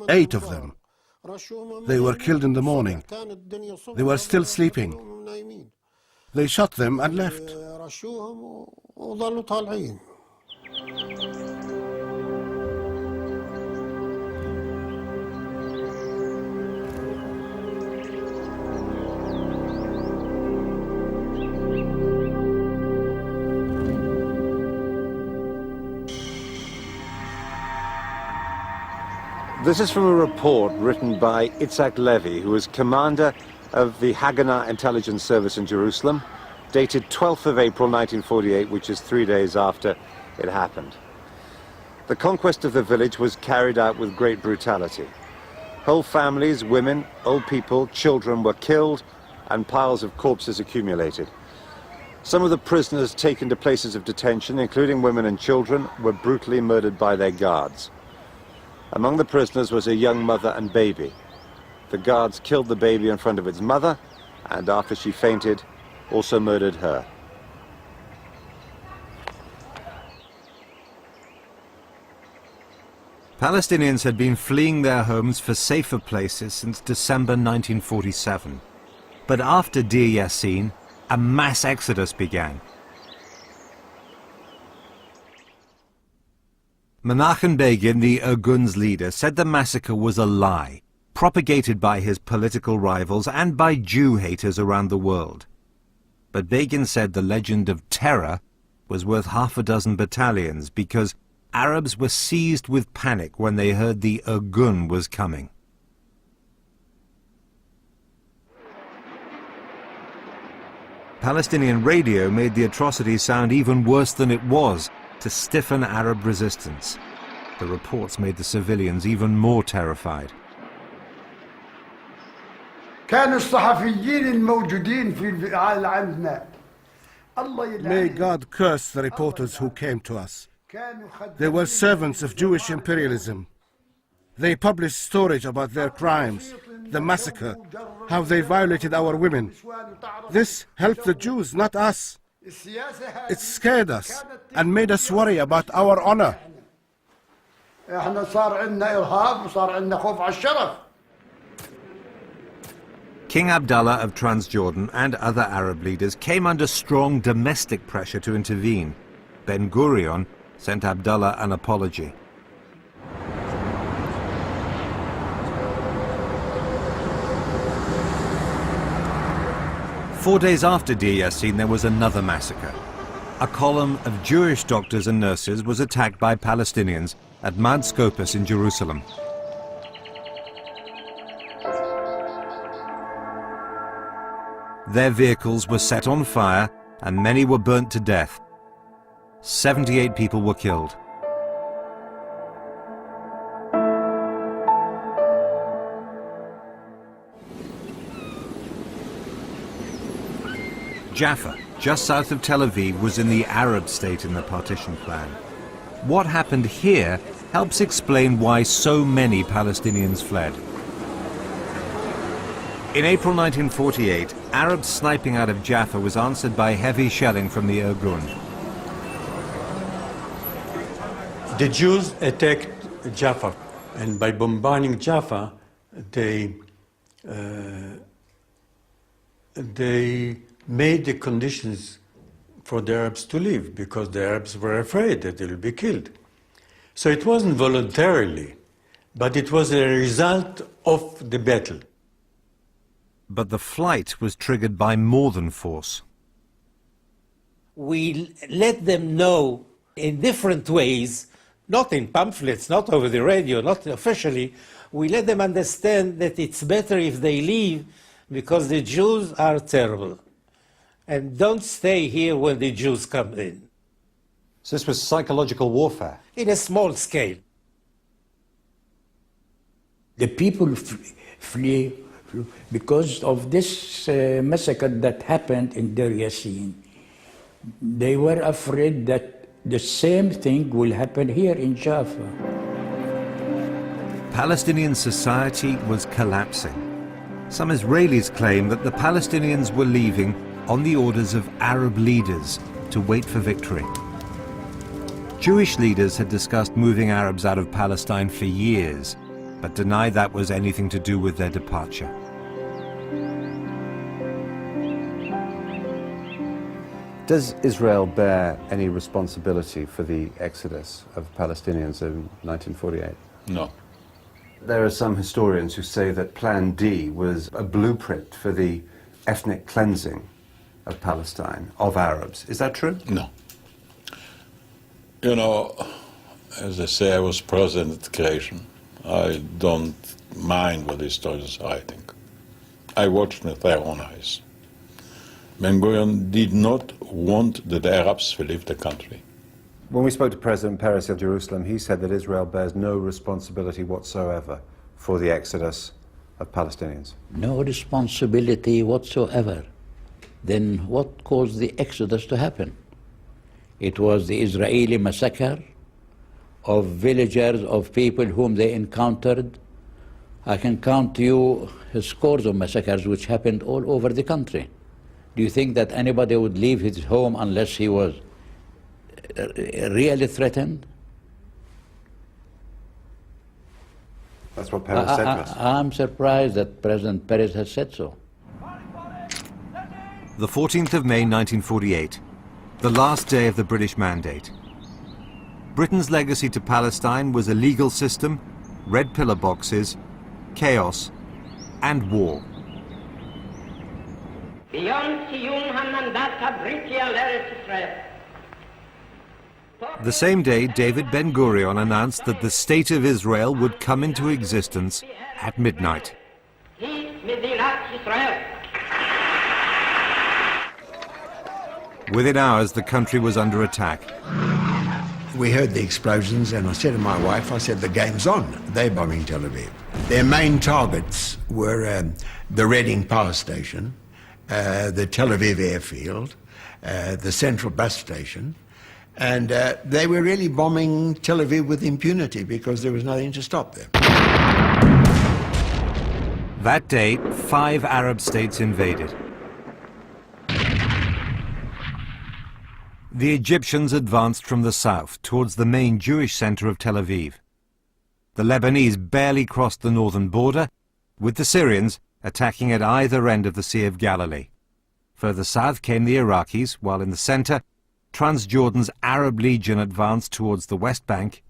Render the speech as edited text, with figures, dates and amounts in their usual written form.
8 of them. They were killed in the morning. They were still sleeping. They shot them and left. This is from a report written by Itzhak Levy, who was commander of the Haganah Intelligence Service in Jerusalem, dated 12th of April 1948, which is 3 days after it happened. The conquest of the village was carried out with great brutality. Whole families, women, old people, children were killed, and piles of corpses accumulated. Some of the prisoners taken to places of detention, including women and children, were brutally murdered by their guards. Among the prisoners was a young mother and baby. The guards killed the baby in front of its mother, and after she fainted, also murdered her. Palestinians had been fleeing their homes for safer places since December 1947. But after Deir Yassin, a mass exodus began. Menachem Begin, the Irgun's leader, said the massacre was a lie, propagated by his political rivals and by Jew haters around the world. But Begin said the legend of terror was worth half a dozen battalions because Arabs were seized with panic when they heard the Irgun was coming. Palestinian radio made the atrocity sound even worse than it was, to stiffen Arab resistance. The reports made the civilians even more terrified. May God curse the reporters who came to us. They were servants of Jewish imperialism. They published stories about their crimes, the massacre, how they violated our women. This helped the Jews, not us. It scared us and made us worry about our honor. King Abdullah of Transjordan and other Arab leaders came under strong domestic pressure to intervene. Ben Gurion sent Abdullah an apology. Four days after Deir Yassin, there was another massacre. A column of Jewish doctors and nurses was attacked by Palestinians at Mount Scopus in Jerusalem. Their vehicles were set on fire and many were burnt to death. 78 people were killed. Jaffa, just south of Tel Aviv, was in the Arab state in the partition plan. What happened here helps explain why so many Palestinians fled. In April 1948, Arab sniping out of Jaffa was answered by heavy shelling from the Irgun. The Jews attacked Jaffa, and by bombarding Jaffa, they made the conditions for the Arabs to leave, because the Arabs were afraid that they will be killed. So it wasn't voluntarily, but it was a result of the battle. But the flight was triggered by more than force. We let them know in different ways, not in pamphlets, not over the radio, not officially. We let them understand that it's better if they leave because the Jews are terrible. And don't stay here when the Jews come in. So this was psychological warfare? In a small scale. The people flee because of this massacre that happened in Deir Yassin. They were afraid that the same thing will happen here in Jaffa. Palestinian society was collapsing. Some Israelis claim that the Palestinians were leaving on the orders of Arab leaders to wait for victory. Jewish leaders had discussed moving Arabs out of Palestine for years, but denied that was anything to do with their departure. Does Israel bear any responsibility for the exodus of Palestinians in 1948? No. There are some historians who say that Plan D was a blueprint for the ethnic cleansing of Palestine, of Arabs. Is that true? No. You know, as I say, I was present at the creation. I don't mind what the historians are writing. I watched with their own eyes. Ben-Gurion did not want that the Arabs will leave the country. When we spoke to President Peres of Jerusalem, he said that Israel bears no responsibility whatsoever for the exodus of Palestinians. No responsibility whatsoever. Then what caused the exodus to happen? It was the Israeli massacre of villagers, of people whom they encountered. I can count to you scores of massacres which happened all over the country. Do you think that anybody would leave his home unless he was really threatened? That's what Peres said to us. I'm surprised that President Peres has said so. The 14th of May 1948, the last day of the British Mandate. Britain's legacy to Palestine was a legal system, red pillar boxes, chaos, and war. The same day, David Ben-Gurion announced that the State of Israel would come into existence at midnight. Within hours, the country was under attack. We heard the explosions and I said to my wife, I said, the game's on. They're bombing Tel Aviv. Their main targets were the Reading power station, the Tel Aviv airfield, the central bus station, and they were really bombing Tel Aviv with impunity because there was nothing to stop them. That day, 5 Arab states invaded. The Egyptians advanced from the south towards the main Jewish center of Tel Aviv. The Lebanese barely crossed the northern border, with the Syrians attacking at either end of the Sea of Galilee. Further south came the Iraqis, while in the center, Transjordan's Arab Legion advanced towards the West Bank